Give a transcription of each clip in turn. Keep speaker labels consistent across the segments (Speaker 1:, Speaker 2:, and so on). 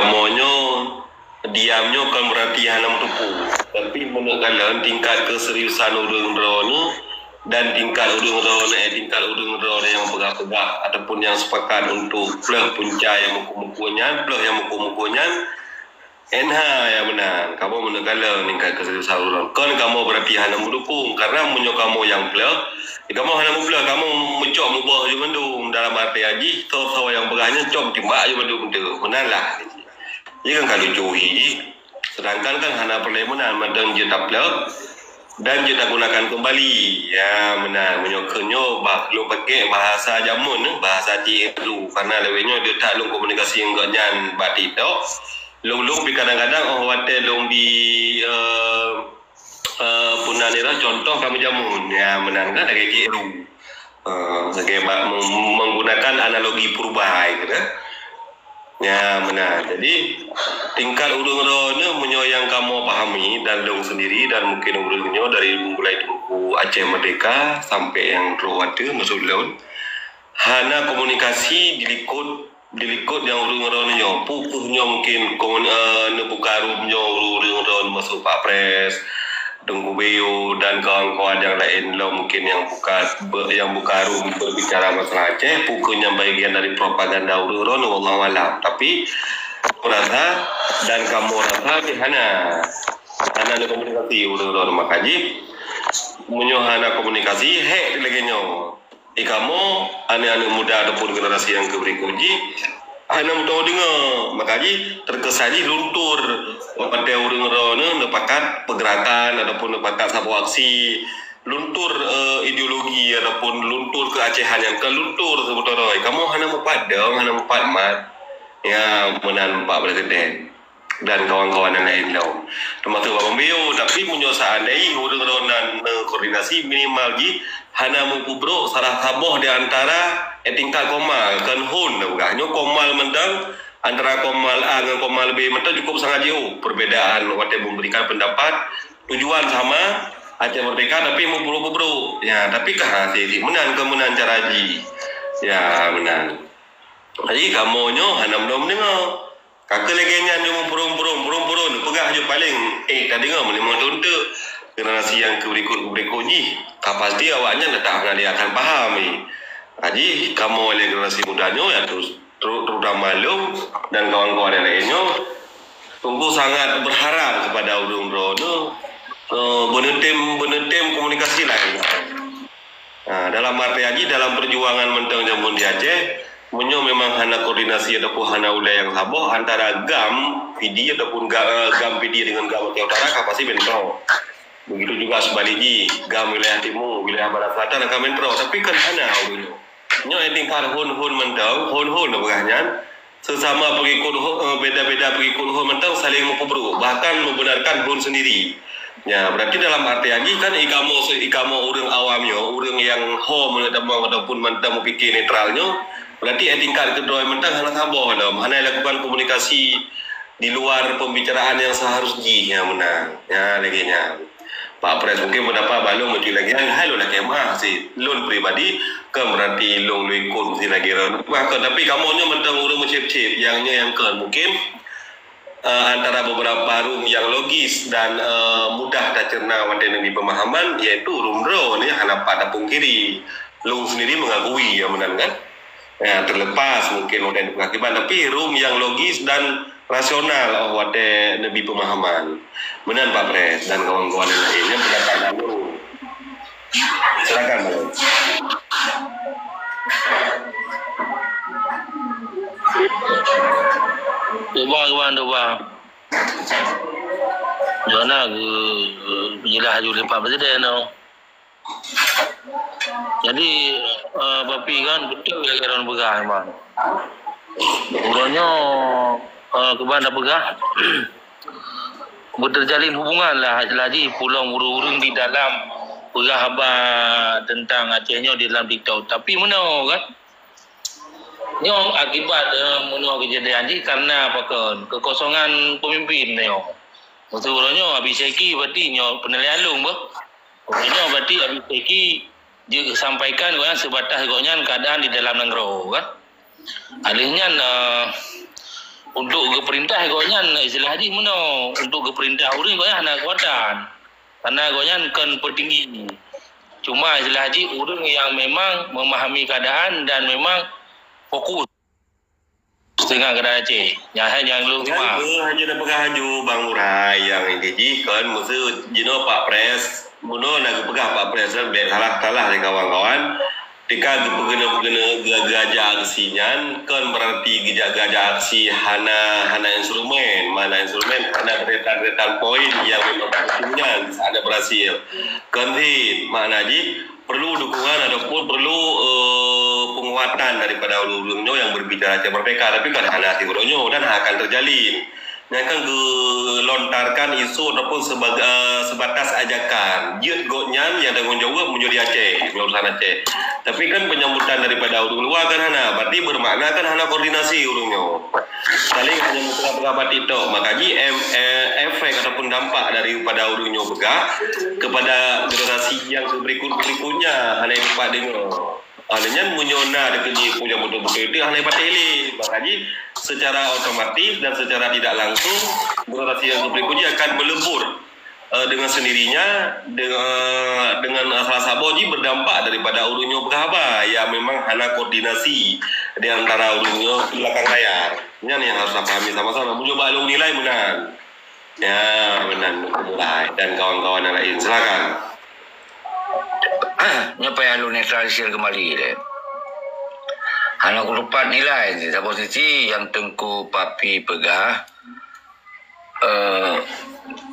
Speaker 1: kamonyo diamnya kan berarti hanam tupu. Tapi menurut tingkat keseriusan urung rono dan tingkat urung rono yang pegah-pegah ataupun yang sepakat untuk pleh punca yang muku-mukunya, pleh yang muku-mukunya enha ya benar. Kamu menurut tingkat keseriusan urung. Kan kamu berarti hanam mendukung karena menyo kamu yang pleh. Kamu hanam pleh, kamu mencok mubah je mendung dalam arti haji, tahu yang pegahnya cok timbak je mendung tu. Benarlah. Ia kan kalau cuhi, sedangkan kan hana perlemunan madang je tak plek dan je tak gunakan kembali. Ya benar, menyokannya lu pakai bahasa jamun, bahasa ciru karena lewenya dia tak lu komunikasi yang ganyan batik tu. Lu kadang-kadang wate long di punanira contoh kami jamun. Ya benar kan ada ciru. Sebagai menggunakan analogi purba gitu. Ya benar. Jadi tingkat urung rono yang kamu pahami dan dong sendiri dan mungkin urungnya dari mulai buku Aceh Merdeka sampai yang Rawate masuk laut. Hana komunikasi dilikut yang urung rono pupuhnya mungkin nebukarumnya urung rono masuk Pak Pres, Tunggu Beo dan kawan-kawan yang lain lo mungkin yang buka room berbicara masalah Aceh pukunya bagian dari propaganda urun wallahu alam. Tapi rasa dan kamu rasa di hana ada komunikasi urun makaji menyohana komunikasi lagi nyo kamu ane muda ataupun generasi yang keberikuji hana tahu dengar makaji terkesan luntur pada urung rono nepakat pergerakan ataupun nepakat sabu aksi luntur ideologi ataupun luntur keacehan yang keluntur sebetulnya kamu hana empat mat ya menan Pak Presiden dan kawan-kawan yang lain lo termasuk Bapak Beo tapi seandainya urung rono dan koordinasi minimal ji hana mukubro salah saboh di antara tingkat komal kan hun bukannya komal mendang antara komal A dengan komal B mentah cukup sangat jauh perbedaan waktu memberikan pendapat tujuan sama Aceh Merdeka tapi mau bro ya tapi hasil menan caraji ya menan jadi kamu hanam dom dengar kakak legenya nyo burung pegah je paling tadi dengar melimang tuntuk generasi yang berikut ni pasti awaknya tak dia akan paham Haji kamu oleh generasi mudanya ya terutama lo dan kawan-kawan yang lainnya tunggu sangat berharap kepada urung rono benetem komunikasi lain. Nah, dalam arti haji dalam perjuangan mentang jamun di Aceh menyo memang hana koordinasi ataupun hana wilayah yang saboh antara GAM PD ataupun GAM PD dengan GAM Aceh Utara kapasi bentro. Begitu juga sebaliknya GAM wilayah timur, wilayah barat selatan akan bentro. Tapi kan hana urungnya. Nyo tingkat hun mentang, hun begahnya sesama pengikut beda-beda pengikut hun mentang saling mengkubru bahkan membenarkan hun sendiri. Ya berarti dalam arti lagi kan ikamu urang awamnya, urang yang ataupun mentang pikir netralnya berarti tingkat kedua mentang hana saboh hana lakukan komunikasi di luar pembicaraan yang seharusnya ya menang ya lagi nya Pak Pres mungkin mendapat balung mesti lagi halo lah kemah si lun pribadi kan berarti long ikut mesti lagi bahkan tapi kamu nya mentang urang mencip-cip yang kan mungkin antara beberapa room yang logis dan mudah tercerna wanita di pemahaman yaitu room row ni hana pada pungkiri long sendiri mengakui ya menang kan ya terlepas mungkin udah pengakibat tapi room yang logis dan rasional wate lebih pemahaman benar Pak Pres dan kawan-kawan yang lainnya pendapat lalu silakan Bang.
Speaker 2: Coba Jona penjelas juga Pak Presiden no. Jadi Bapi kan betul ya orang begah bang. Urangnya kebanda begah berterjalin hubungan lah lagi pulang urung-urung di dalam begah haba tentang Acehnya di dalam TikTok. Tapi mana kan? Nyo akibat menua kejadian ini karena apa kan kekosongan pemimpin nyo. Maksudnya habis seki berarti nyo penilaian lung bah. Nyo berarti habis seki dia sampaikan kan sebatas gonya keadaan di dalam negara kan. Alihnya untuk ke perintah goyan istilah haji mana untuk ke perintah urang goyan anak kuatan karena goyan kan petinggi cuma istilah haji urang yang memang memahami keadaan dan memang fokus dengan keadaan Aceh yang lu
Speaker 1: Kan hanya nak pegang haju Bang Urai yang ini kan maksud jino Pak Pres muno nak pegang Pak Pres dan salah dari kawan-kawan ketika guna gajah aksinya kan berarti gajah aksi hana instrumen hana retan poin yang memang punya ada berhasil kan makna ji perlu dukungan ataupun perlu penguatan daripada ulu-ulunya yang berbicara Aceh Merdeka tapi kan hana hati beronyo dan akan terjalin yang akan gelontarkan isu ataupun sebatas ajakan jut goknya yang tanggung jawab menjadi Aceh urusan Aceh tapi kan penyambutan daripada urung luar kan hana berarti bermakna kan hana koordinasi urungnya saling hanya pegang itu makanya efek ataupun dampak daripada urungnya pegang kepada generasi yang berikutnya hanya dapat dengar hanya menyona dekat punya betul-betul itu hanya dapat ini makanya secara otomatis dan secara tidak langsung generasi yang berikutnya akan melebur dengan sendirinya dengan salah saboji berdampak daripada urunyo berhaba yang memang hana koordinasi di antara urunyo di belakang layar. Ini yang harus pahami sama-sama. Mencoba lu nilai menang. Ya menang mulai dan kawan-kawan yang lain silakan.
Speaker 3: Nyapa yang lu netralisir kembali deh. Hana kurupat nilai di posisi yang Tengku Papi pegah.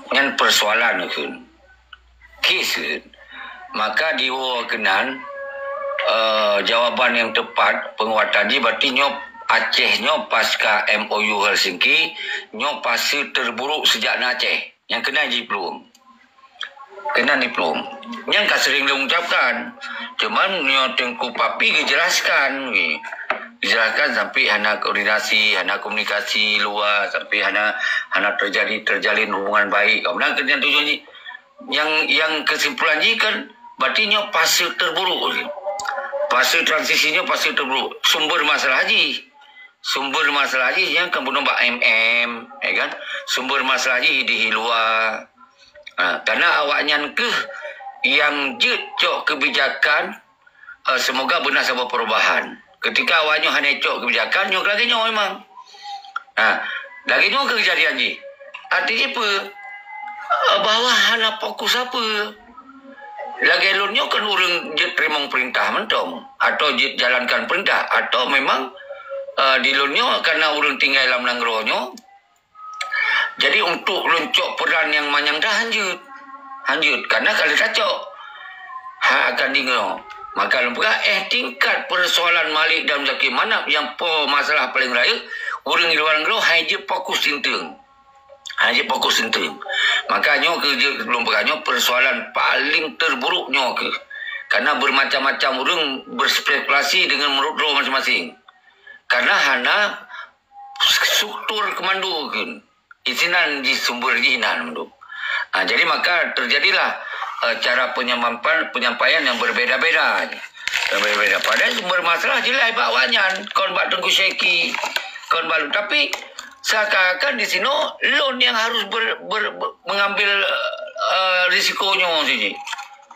Speaker 3: Yang persoalan itu kes maka diwakenan jawaban yang tepat penguatan ni berarti nyop Aceh nyop pasca MOU Helsinki nyop pasal terburuk sejak Aceh yang kena diplom yang kan sering diucapkan cuman nyop Tengku Papi dijelaskan sampai hana koordinasi, hana komunikasi luar, sampai hana terjalin hubungan baik. Kemudian kerjaan tujuan ni, yang kesimpulan ni kan, berarti fase terburuk. Fase transisinya fase terburuk. Sumber masalah haji yang kan bunuh MM, kan? Sumber masalah haji di luar. Karena awaknya ke yang jejak kebijakan, semoga benar sebuah perubahan. Ketika awaknya hanya cok kebijakan, nyok lagi nyok memang. Lagi nyok kejadian ni. Artinya apa? Bahawa hanya fokus apa? Lagi eloknya kan orang terima perintah mentong. Atau jalankan perintah. Atau memang di lornya karena orang tinggal dalam nanggrohnya. Jadi untuk loncok peran yang manyang dah hanjut. Karena kalau tak cok, akan tinggal. Maka lupa tingkat persoalan Malik dan Zaki mana yang masalah paling raya orang di luar negara hanya fokus tinting. Makanya belum berkanya persoalan paling terburuknya karena bermacam-macam orang berspekulasi dengan menurut lo masing-masing. Karena hana struktur komando isinan di sumber jinan jadi maka terjadilah cara penyampaian yang berbeza-beza. Padahal sumber masalah jelas bawaannya. Kon bak Tengku Syeki, kon balu. Tapi seakan-akan di sini loan yang harus mengambil risikonya sini.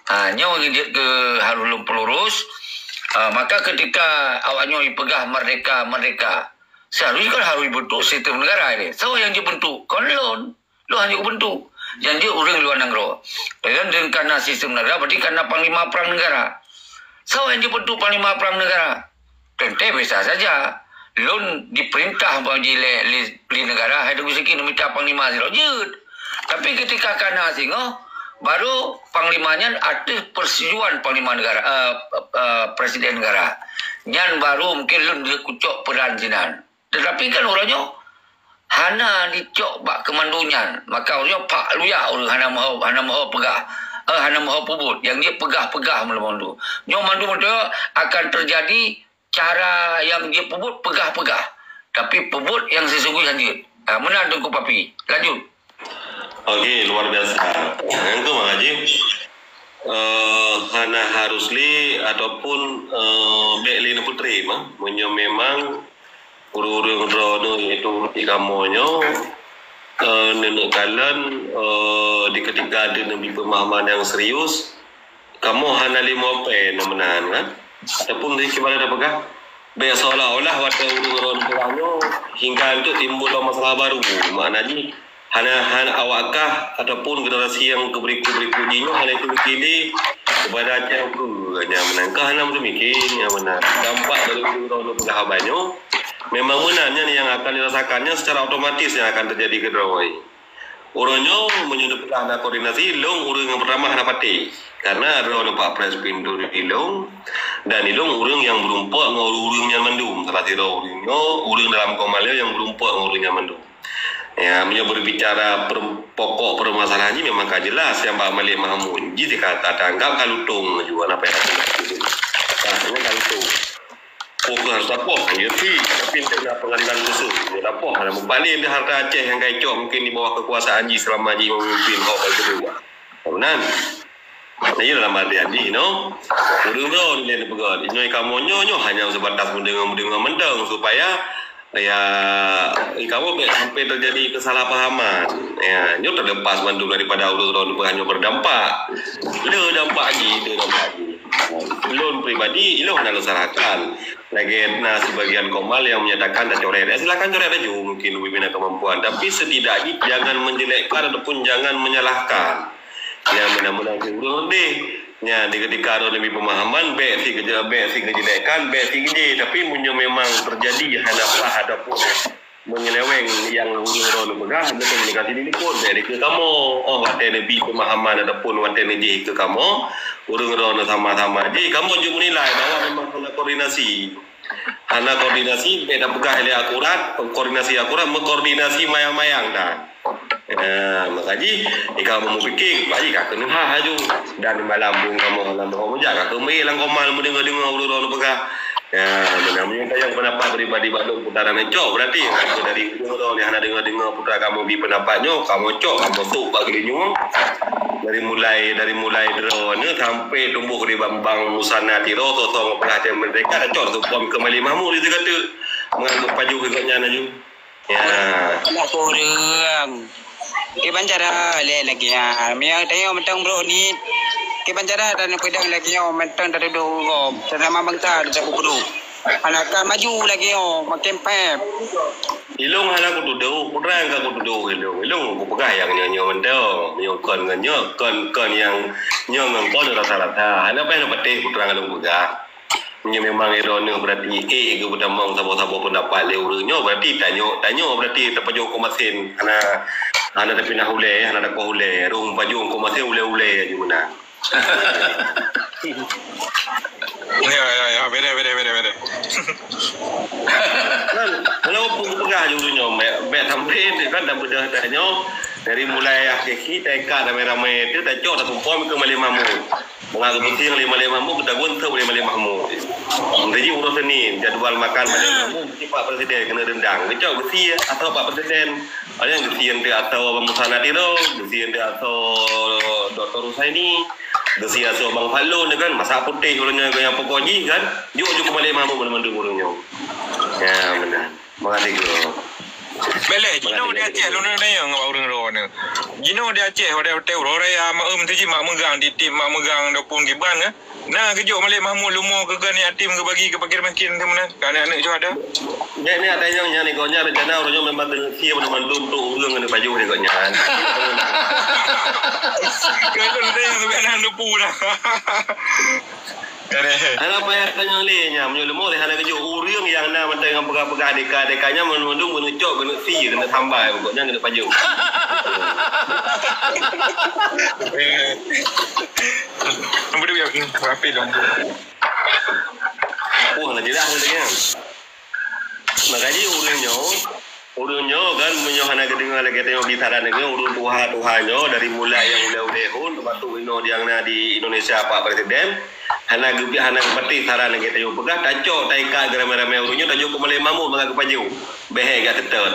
Speaker 3: Hanya ke harus pelurus. Maka ketika awaknya dipegah merdeka, seharusnya kan harus dibentuk sistem negara ini. So yang dibentuk, kon loan hanya dibentuk. Yang dia orang luar negara. Dan karena sistem negara, berarti karena Panglima Perang Negara. So yang dibentuk Panglima Perang Negara. Tentu bisa saja. Loan diperintah bagi negara, ada miskin minta Panglima Zirojud. Tapi ketika karena singo, baru Panglimanya ada persetujuan Panglima Negara, Presiden Negara. Yang baru mungkin loan dia kucuk peran sinan. Tetapi kan orangnya hana dicok bak kemandunya, maka orangnya pak luya orang hana mahu pegah, hana mahu pubut, yang dia pegah melamandu. Nyo mandu akan terjadi cara yang dia pubut pegah, tapi pubut yang sesungguhnya lanjut. Menang Tengku Papi, lanjut.
Speaker 1: Okey, luar biasa. Yang tu Mak Haji, hana harusli ataupun Beklin Putri, memang urung rono itu ikamonyo nenek kalian di ketika ada nabi pemahaman yang serius kamu hana lima pen menahan kan ataupun di kibara ada pegang seolah-olah waktu urung rono hingga untuk timbul masalah baru maknanya hana awakah ataupun generasi yang berikutnya hal itu dipilih kepada aku hanya menangkah hana demikian yang benar dampak dari urung penghabanyo memang benarnya yang akan dirasakannya secara otomatis yang akan terjadi ke drawai. Orangnya menyudah ada koordinasi long urang yang pertama hana pati karena ada orang Pak Pres pintu di long dan ilong urang yang berumpak ngurung yang mendung salah satu urang dalam komalnya yang berumpak ngurung yang mendung. Ya, berbicara pokok permasalahannya memang jelas yang Pak Malik Mahmud. Jadi kata tanggap kalutung juga apa yang nah, ini kalutung. Pokok harus apa? Ya sih, tapi tidak pengadilan khusus. Ya apa? Ada membalik di harta Aceh yang kacau mungkin di bawah kekuasaan Haji selama Haji memimpin Hok kedua. Kemudian, ini dalam arti Haji, no. Udung dia dipegang. Ini kamu nyo hanya sebatas mendengar mendeng supaya ya kamu sampai terjadi kesalahpahaman ya nyo terlepas bantu daripada urut hanya berdampak le dampak lagi belum pribadi lo nak salahkan lagi sebagian komal yang menyatakan dan coret silakan coret aja mungkin pimpinan kemampuan tapi setidaknya jangan menjelekkan ataupun jangan menyalahkan yang benar-benar urut deh ya di ketika ada lebih pemahaman si kejelekan si keje tapi memang terjadi ada pun menyeleweng yang urung pegang ada komunikasi ini pun dari ke kamu wate lebih pemahaman ataupun wate neji ke kamu urung sama-sama jadi kamu juga menilai bahwa memang hana koordinasi beda pegah ele akurat koordinasi akurat mengkoordinasi mayang-mayang dah makanya jika kamu fikir baik kak kena haju dan malambung kamu jaga kami lang komal mendengar urut pegah ya namanya yang pendapat pribadi badung putaran cok berarti dari urut yang ada dengar putra kamu bi pendapatnya kamu cok kamu tuk bagi nyung dari mulai drone sampai tumbuh di bambang musana tiro totong perhatian mereka cok tu pom kembali mahmud itu kata menganggap paju keknya naju ya
Speaker 4: aku orang Kibanjara le lagi ya. Miang tayo mentang bro ni. Kibanjara dan pedang lagi yo mentang dari dulu. Sama bangsa ada bro. Anak maju lagi yo makin pep.
Speaker 1: Ilung hala ku duduk, kurang ka ku duduk ilung ku pegah yang nyo mendong, nyo kon yang nyo ngkon rata-rata. Ana pa no patih putra ngalung pegah. Nya memang irone berarti ke budamong sabo-sabo pendapat le urunyo berarti tanyo berarti tepajo ko masin ana tapi na hule ana ko hule rung paju ko masin ule aja guna
Speaker 5: ya beda
Speaker 1: kalau pun pegah urunyo be sampai kan dah bedah tanyo dari mulai akhir TK ramai-ramai itu dah cok dah tumpam ke Malik Mahmud mengaku penting Malik Mahmud kita gonta oleh Malik Mahmud jadi urus ni jadual makan Malik Mahmud mesti Pak Presiden kena dendang kecok besi atau Pak Presiden ada yang besi atau Abang Musana Tiro besi atau Dr. Rusaini besi atau Bang Falun kan masak putih ulangnya yang pokoknya kan yuk ke Malik Mahmud benar-benar ulangnya ya benar makasih bro
Speaker 5: Bele, jino dia Aceh lu nak yang ngau orang ron. Jino dia Aceh ada hotel raya mak tu ji mak megang di tim mak megang dapun giban kan. Nah kejok Malik Mahmud lumo ke kan yatim ke bagi ke fakir miskin ke mana. Kan anak jo ada.
Speaker 1: Ni ada yang ni konya rencana orangnya memang sia benar-benar untuk urang dengan baju ni konya.
Speaker 5: Kan dia sebenarnya lupu dah.
Speaker 1: Anak payah tanya lehnya menyulumu leh anak kerja urang yang nak mentang pegah-pegah dekanya menundung menucok kena si kena tambah pokoknya kena paju.
Speaker 5: Nombor dia rapi dong.
Speaker 1: Nak jelas katanya. Makanya urangnya kan menyohana kedengar lagi tengok bitaran dengan urang tuha-tuhanyo dari mulai yang udah-udahun termasuk yang di Indonesia Pak Presiden hana peti saran lagi tayo pegah tacok taika ramai-ramai urunyo tajo ko Malik Mahmud mengaku paju behe ga tetet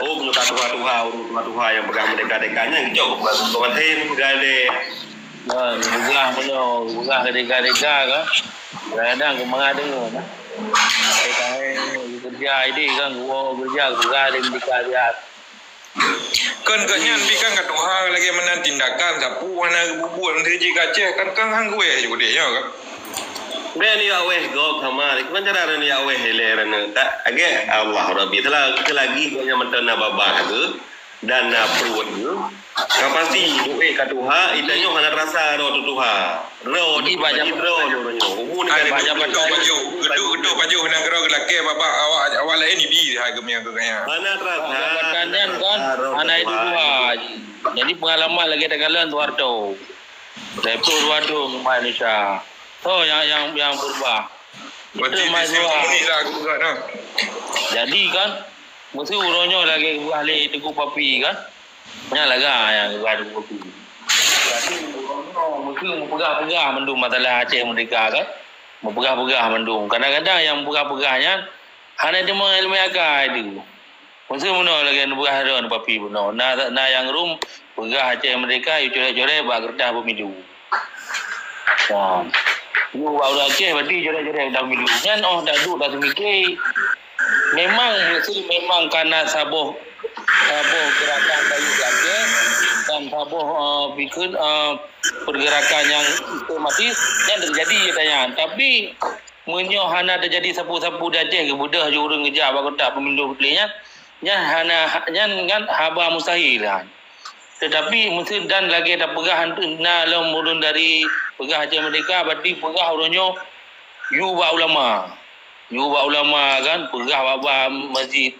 Speaker 1: punya tuha yang pegang merdeka-dekanya ngejok ko matin gale
Speaker 2: Bukan kedeka-deka kan. Kadang ke mengada nah. Kerja ini kan gua kerja ada dia.
Speaker 5: Kan kanya bi kan kat Tuhan lagi menan tindakan sapu hana bubul nanti jika ceh kan hang gue juga dia kan.
Speaker 1: Ben ya weh go sama kan cara ni ya weh leran tak age Allah Rabbi telah lagi nya mentana babah ke dan na perut ke pasti duwe ka Tuhan itanyo hana rasa ro tu Tuhan ro di banyak ro nyo umur ni
Speaker 5: banyak baju baju hana gero laki bapa awak lain ni bi ha gemia ke kanya.
Speaker 1: Mana rasa
Speaker 2: kan anak itu dua. Jadi pengalaman lagi tagalan Tuarto. Lepas Tuarto Malaysia. Oh yang berubah.
Speaker 5: Berarti di sini lah aku juga dah.
Speaker 2: Jadi kan mesti uronyo lagi ahli teguh papi kan. Nya laga yang ada papi. Jadi uronyo mesti pegang-pegang mendung masalah Aceh Merdeka kan. Pegang-pegang mendung. Kadang-kadang yang pegang-pegangnya hanya cuma ilmu agak itu. Mesti mana lagi nak pegang ada papi pun. Na yang room pegang Aceh Merdeka core-core bak kertas pemilu. Wah. You baru Aceh berarti jore-jore dah milu. Nyan dah duduk dah semikir. Memang karena sabuh gerakan dari Aceh dan sabuh bikin pergerakan yang sistematis yang terjadi katanya. Tapi munyo hana terjadi sapu-sapu Aceh ke budah jurung kerja bak kertas pemilu belinya. Nyan kan haba mustahil kan. Tetapi mesti dan lagi ada pegah na lemurun dari pegah Aceh Merdeka berarti pegah uronyo yuba ulama kan pegah baba masjid.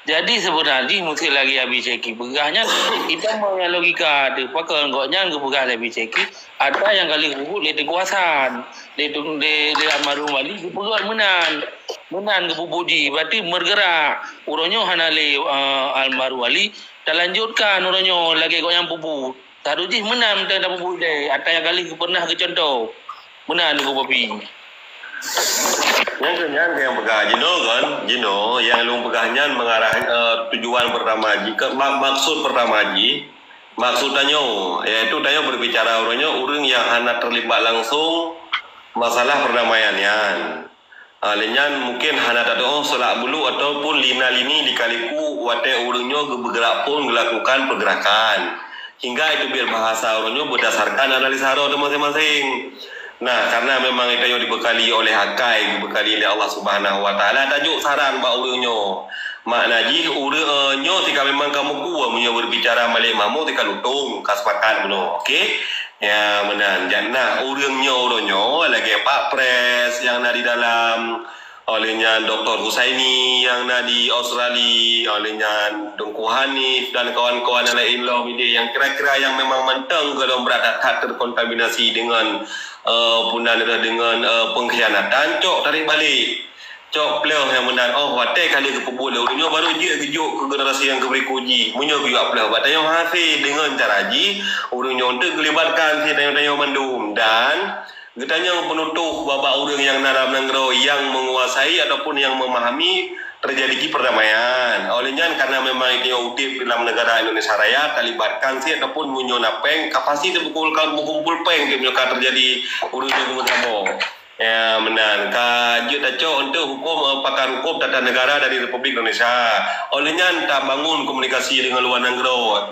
Speaker 2: Jadi sebenarnya mesti lagi habis ceki pegahnya kita mau yang logika tu pakai engkoknya ke pegah habis ceki ada yang kali hubung di kekuasaan di almarhum wali ke pegah menan ke pupuji berarti bergerak uronyo hanale almarhum wali dah lanjutkan uronyo lagi kau yang pupu taruji menam dah pupu deh ada yang kali pernah ke contoh menan ke papi
Speaker 1: yang pegah jino yang lu pegahnya mengarah tujuan pertama jika maksud pertama maksudnya yaitu tanya berbicara orang yang hanya terlibat langsung masalah perdamaian Lenyan mungkin hana tado selak bulu ataupun lina lini dikaliku wate urunyo bergerak pun melakukan pergerakan hingga itu biar bahasa urunyo berdasarkan analisa roh masing-masing. Nah karena memang itu yang dibekali oleh hakai dibekali oleh Allah Subhanahu Wa Taala tajuk saran ba urunyo maknaji urunyo tika memang kamu kuat munyo berbicara malik mamu tika lutung kaspakan beno okey. Ya menan jannah urunyo lagi Pak Pres yang ada di dalam olehnya Dr. Husaini yang ada di Australia olehnya Dungku Hanif dan kawan-kawan lain law media yang kira-kira yang memang mentang kalau berada terkontaminasi dengan dengan pengkhianatan cok tarik balik cok pleo yang menan watai kali ke pebul urunyo baru dia kejuk ke generasi yang berikuji munyo juga pleo batanya hasil dengan cara ji urunyo untuk melibatkan si tanya-tanya mandum dan getanya penutuh bapa urang yang naram nanggro yang menguasai ataupun yang memahami terjadi perdamaian olehnya karena memang itu udip dalam negara Indonesia Raya talibatkan si ataupun munyo napeng kapasitas berkumpul peng terjadi urunyo bersama. Ya benar. Kajut daco untuk hukum pakar hukum tata negara dari Republik Indonesia. Olehnya tak bangun komunikasi dengan luar negara.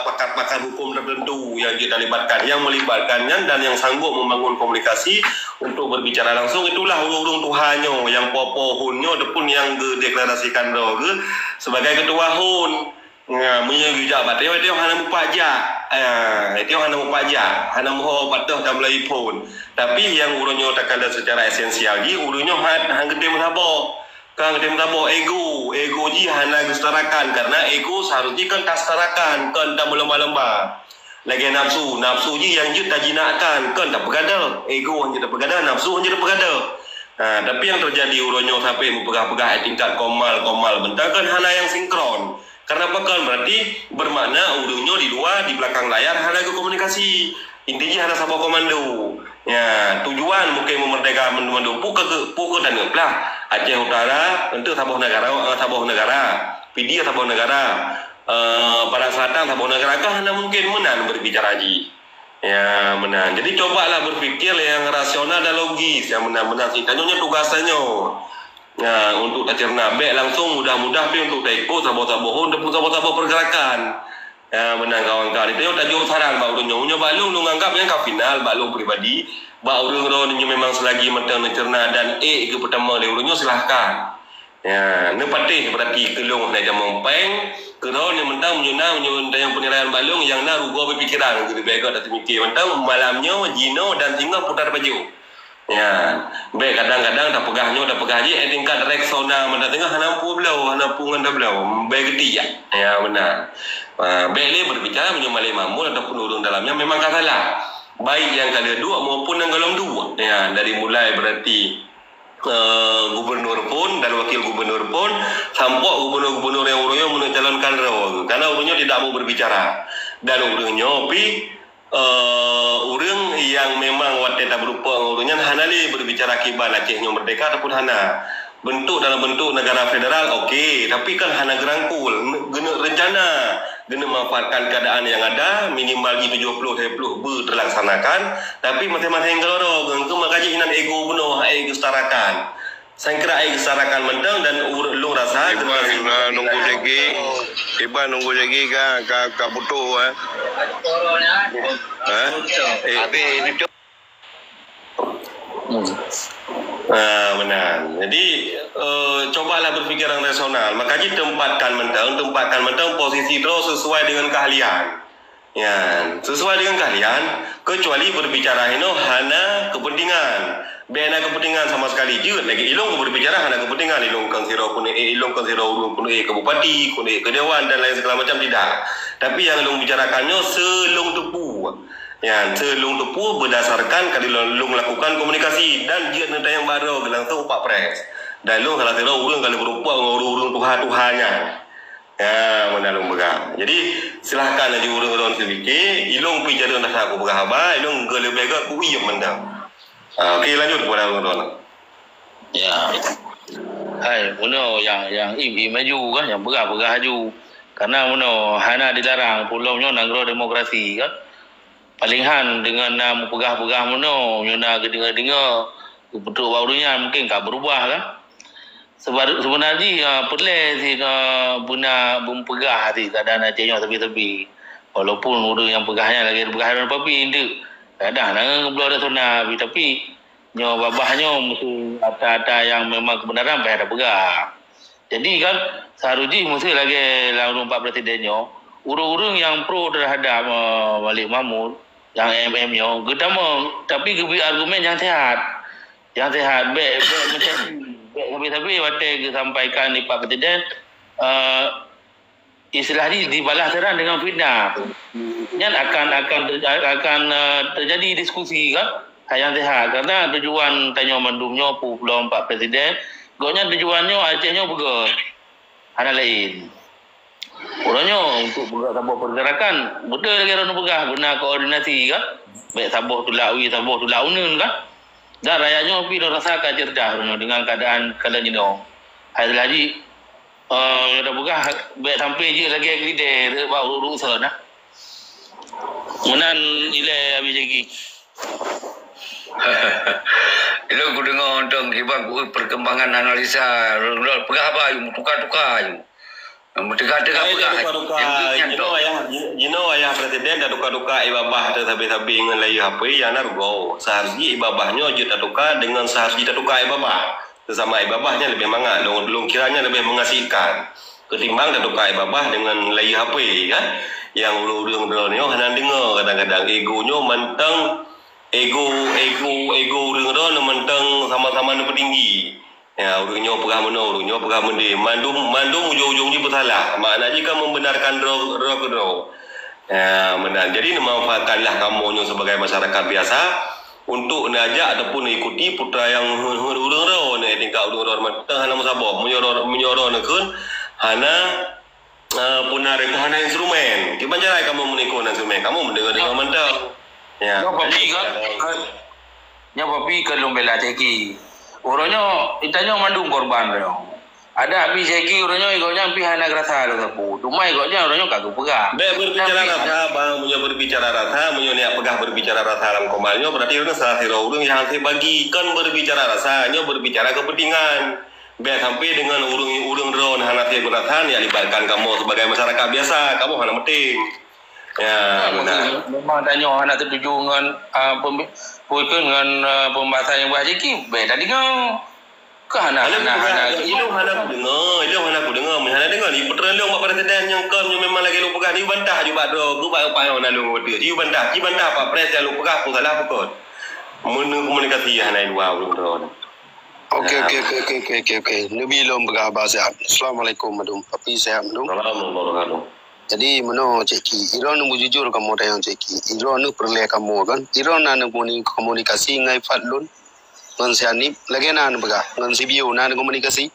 Speaker 1: Pakar-pakar hukum tertentu yang kita libatkan, yang melibatkannya dan yang sanggup membangun komunikasi untuk berbicara langsung itulah urung Tuhannya yang popo-hunnya ataupun yang deklarasikan doa sebagai ketua hun. Menyebut jabat dia hanya mupajak dia hanya mupajak hanya mau patuh dan mulai pun tapi yang urunyo takkan secara esensial ji urunyo hang gede menabo kang gede menabo ego ji hanya gustarakan karena ego seharusnya kan kastarakan kan tak melemah-lemah lagi nafsu ji yang jut tak jinakan kan tak pegada ego hanya tak pegada nafsu hanya tak pegada. Tapi yang terjadi urunyo sampai mempegah-pegah tingkat komal bentar kan hanya yang sinkron. Karena bakal berarti bermakna urunyo di luar di belakang layar hanya komunikasi intinya hanya sabah komando ya tujuan mungkin memerdekakan mendu pukul dan ngeplah Aceh Utara untuk sabah negara Pidia sabah negara Barat Selatan sabah negara kan hanya mungkin menan berbicara ji Ya, benar. Jadi cobalah berpikir yang rasional dan logis. Yang benar-benar kitanya tugasannya. Ya, untuk tak cerna baik langsung mudah-mudah tapi untuk tak ikut sabot-sabot dan pun sabot-sabot pergerakan. Ya, benar kawan-kawan. Itu tak jauh saran bau dunia balung lu anggapnya ke final balung pribadi. Bau orang memang selagi mentang cerna dan ke pertama dia urunnya silahkan. Ya, ni patih berarti kelung nak jamong peng. Kerana ni mentang menyunang yang penilaian balung yang nak rugo berpikiran gitu baik kat mikir mentang malamnya Gino dan Singa putar baju. Ya, baik kadang-kadang tak pegah je tingkat Rexona mentang tengah hanampu belau ngan belau baik geti ya benar. Baik ni berbicara menyumali mamul ataupun urung dalamnya memang tak salah. Baik yang kada dua maupun yang golong dua. Ya, dari mulai berarti gubernur pun dan wakil gubernur pun sampai gubernur-gubernur yang urungnya mencalonkan rawa karena urungnya tidak mau berbicara dan urungnya urung yang memang wateta berupa urungnya hanali berbicara kibar Acehnya merdeka ataupun hana bentuk dalam bentuk negara federal okey tapi kan hana gerangkul guna rencana guna memanfaatkan keadaan yang ada minimal G70 terlaksanakan tapi masing-masing kalau itu makaji hinan ego penuh ego setarakan saya kira ego setarakan mentang dan lu rasa
Speaker 6: nunggu lagi ka butuh
Speaker 1: benar. Jadi cobalah berfikir yang rasional. Makanya tempatkan mentang posisi terus sesuai dengan keahlian. Ya, sesuai dengan keahlian. Kecuali berbicara ini hana kepentingan. Bena kepentingan sama sekali. Jut lagi ilung berbicara hana kepentingan. Ilung konsiro urung ke bupati, ke dewan dan lain segala macam tidak. Tapi yang ilung bicarakannya selung tepu. Ya, selung tepu berdasarkan kalau lu melakukan komunikasi dan dia nanti yang baru langsung Pak Pres. Dan lu kalau tidak urung kalau berupa urung Tuhannya. Ya, mana lu pegang. Jadi silahkan aja urung sedikit. Ilung pergi jadi nak aku pegang haba, ilung gele bega ku iya mendang. Okey lanjut kepada urung.
Speaker 2: Ya. Hai, muno yang maju kan, yang begah haju. Karena muno hana dilarang pulaunya nanggro demokrasi kan. Palingan dengan nama pegah-pegah mana nyuna dengar-dengar betul barunya mungkin tak berubah kan sebenarnya perlu si guna pegah si keadaan Acehnya tepi-tepi walaupun orang yang pegahnya lagi pegah dan papi itu kadang nak belah sana tapi nyo babahnya mesti ada yang memang kebenaran pada ada pegah jadi kan seharusnya mesti lagi lawan Pak Presidennya urung-urung yang pro terhadap Malik Mahmud yang MM-nya gedama tapi gebi argumen yang sehat baik macam tapi waktu disampaikan di Pak Presiden istilah ini dibalas terang dengan fitnah yang akan terjadi diskusi kan yang sehat karena tujuan tanya mendumnya pulau Pak Presiden gonya tujuannya Acehnya betul ada lain orangnya untuk sabuk pergerakan betul lagi orang pegah guna koordinasi kan baik sabuk tu lawi sabuk tu launen kan dan rakyatnya pi rasakan cerdas dengan keadaan kala ni dong hai lagi ada pegah baik sampai je lagi leader bau urusan nah menan ile habis lagi
Speaker 3: Itu aku dengar tentang perkembangan analisa pegah apa you tukar-tukar you Mereka-mereka
Speaker 1: ayah presiden dah duka-duka ibabah tersabi-sabi dengan layu HP yang narugo seharusnya ibabahnya juta duka dengan seharusnya duka ibabah sesama ibabahnya lebih mangat long kiranya lebih mengasihkan ketimbang dah duka ibabah dengan layu HP kan yang urung-urungnya hanya dengar kadang-kadang egonya mentang ego urung-urung mentang sama-sama lebih tinggi. Ya, urungnya pegah mana, urungnya pegah mende. Mandum ujung-ujungnya bersalah. Maknanya kan membenarkan roh. Ya, benar. Jadi memanfaatkanlah kamu sebagai masyarakat biasa untuk najak ataupun ikuti putra yang urung-urung ni tingkat urung-urung matang hana musabah menyoror nekun hana punar itu hana instrumen. Gimana cara kamu menikun instrumen? Kamu mendengar dengan mentang. Ya.
Speaker 2: Nyo papi kan lombela teki. Orangnya itanya mandung korban dia. Ada habis lagi orangnya ikutnya pi hana grasa lo sapu. Dumai ikutnya orangnya kagak pegah.
Speaker 1: Be berbicara rasa bang, punya berbicara rasa, punya niat pegah berbicara rasa dalam komalnya berarti itu salah satu urang yang saya bagikan berbicara rasanya berbicara kepentingan. Be sampai dengan urang drone hana saya guratan ya libatkan kamu sebagai masyarakat biasa, kamu hana penting. Ya benar.
Speaker 2: Memang tanya anak tertuju dengan dengan pembahasan yang baik ki. Be tadi kau ke hana
Speaker 1: Ilung hana aku dengar, hana dengar ni putera long mak presiden yang kam yang memang lagi lu pegah ni bantah juga do, ku pak upaya na lu dia. Ji bantah pak presiden lu pegah aku salah pukul. Mun komunikasi hana dua ulun drone.
Speaker 7: Okey. Nabi lom pegah bahasa. Assalamualaikum madum. Papi sehat madum.
Speaker 1: Assalamualaikum.
Speaker 7: Jadi mana ceki, Iran nu jujur kamu tayang ceki. Iran nu perlu kamu kan. Iran na komunikasi ngai fatlun. Ngan siani lagi na pegah ngan CBO na komunikasi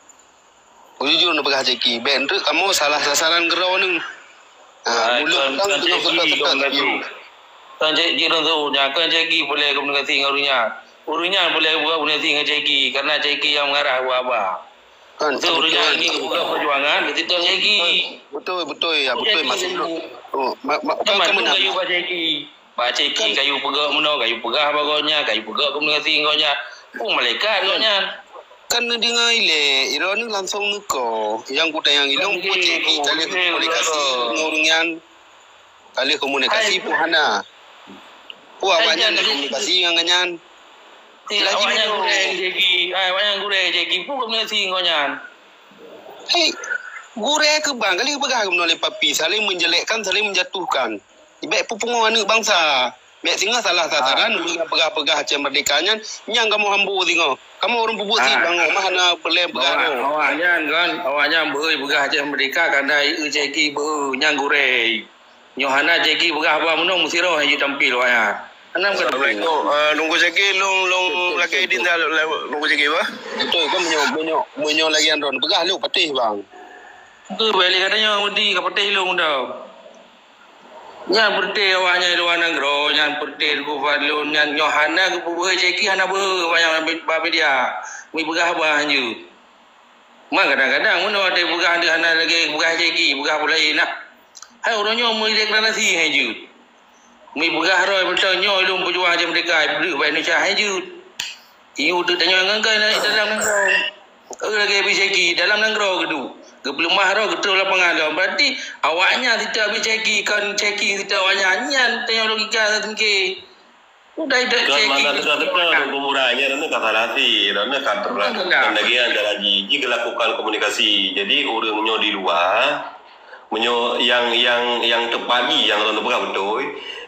Speaker 7: jujur na pegah ceki ben tu kamu salah sasaran gerau nung mulut tang tu
Speaker 2: kan ceki tu kan ceki boleh komunikasi dengan urunya boleh buat komunikasi dengan ceki karena ceki yang mengarah apa
Speaker 7: kan
Speaker 2: urunya ni bukan perjuangan kita ceki
Speaker 7: betul ya betul masih
Speaker 2: kamu kayu baca ceki kayu pegak mana kayu pegah bagonya kayu pegak komunikasi ngonya malaikat katanya.
Speaker 7: Kan dengar ile, Iran ni langsung nuko. Yang ku tayang ilong pun ceki tali komunikasi ngurungan. Tali komunikasi pu hana. Pu awaknya komunikasi ngangan.
Speaker 2: Tidak awaknya gureng ceki. Awaknya gureng ceki pu komunikasi ngangan.
Speaker 7: Hei, gureng ke bang kali pegah menoleh papi saling menjelekkan, saling menjatuhkan. Ibaik pu penguasa bangsa. Biar singa salah sasaran, pegah-pegah macam merdekanya, yang kamu hambu tengok. Kamu orang bubuk si bang, mana pelem pegah.
Speaker 2: Awaknya beri pegah macam merdeka karena ceki beri yang gurei. Yohana ceki pegah apa menung mesti roh yang tampil awaknya.
Speaker 6: Assalamualaikum. Nunggu ceki long lagi edin dah nunggu ceki apa?
Speaker 7: Betul kan menyo lagi andron pegah lu patih bang.
Speaker 2: Tu balik katanya mudi ke patih lu dah. Yang berteh awaknya luar negara, yang berteh ku falun, yang Yohana ku buat ceki hana yang ambil dia. Mi pegah bah hanya. Mak kadang-kadang mana ada pegah dia hana lagi pegah ceki, pegah pula nak. Hai orangnya mu deklarasi hanya. Mi pegah roy betul nyo ilmu perjuangan macam mereka, beri baik Indonesia hanya. Iu tu tanya ngangkai dalam negara. Lagi habis ceki dalam negara kedu. Kepelemah roh betul lapangan dah. Berarti awaknya kita habis ceki kita awaknya nyan tanya logika tinggi. Udah ida ceki.
Speaker 1: Kan mana teka kumuranya dan kata lati dan kantor dan lagi ada lagi jika lakukan komunikasi. Jadi orangnya di luar menyo yang tepagi yang orang pegang betul.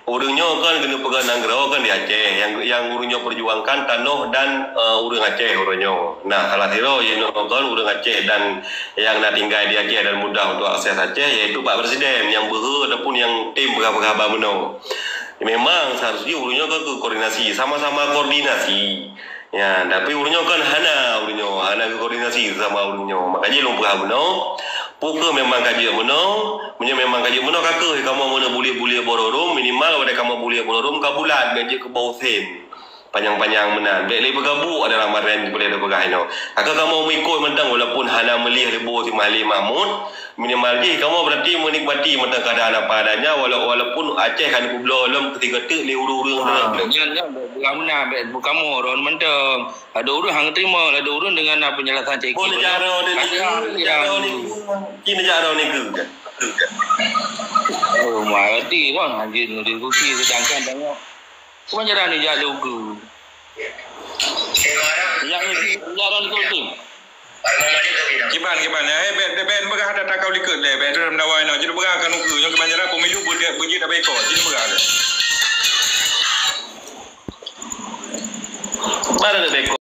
Speaker 1: Orangnya kan kena pegang Nanggara kan di Aceh yang orangnya perjuangkan Tanoh dan orang Aceh orangnya. Nah salah satu yang kan orang Aceh dan yang nak tinggal di Aceh dan mudah untuk akses Aceh yaitu Pak Presiden yang ataupun yang tim berapa meno. Memang seharusnya orangnya kan koordinasi sama-sama koordinasi. Ya, tapi urunyo kan hana koordinasi sama urunyo. Makanya lumpah meno. Pukul memang kaji meno, memang kaji meno kakak kamu mana boleh bororum minimal pada kamu boleh bororum kabulat gaji ke bawah sen. Panjang-panjang menan. Baik lebih bergabu adalah maren boleh ada pegah ino. Kakak kamu mengikut mentang walaupun hana melih lebo si Mahli Mahmud, minimal je kamu berarti menikmati mentang keadaan apa adanya walaupun Aceh kan kublo lem ketika tu le urung-urung
Speaker 2: Bagaimana kamu orang mentang ada urang hang terima ada urang dengan penjelasan ceki.
Speaker 1: Boleh cara ni negara ni ke?
Speaker 2: Oh mati bang anjing diskusi sedangkan tengok penjara ni jalur ke. Yang ni jalan tu tim.
Speaker 5: Gimana? Ben berah ada takau likut le. Ben dalam dawai no. Jadi berah kan uku. Yang kebanyaran pemilu bunyi dah baik kok. Jadi berah le.
Speaker 1: Mana dah baik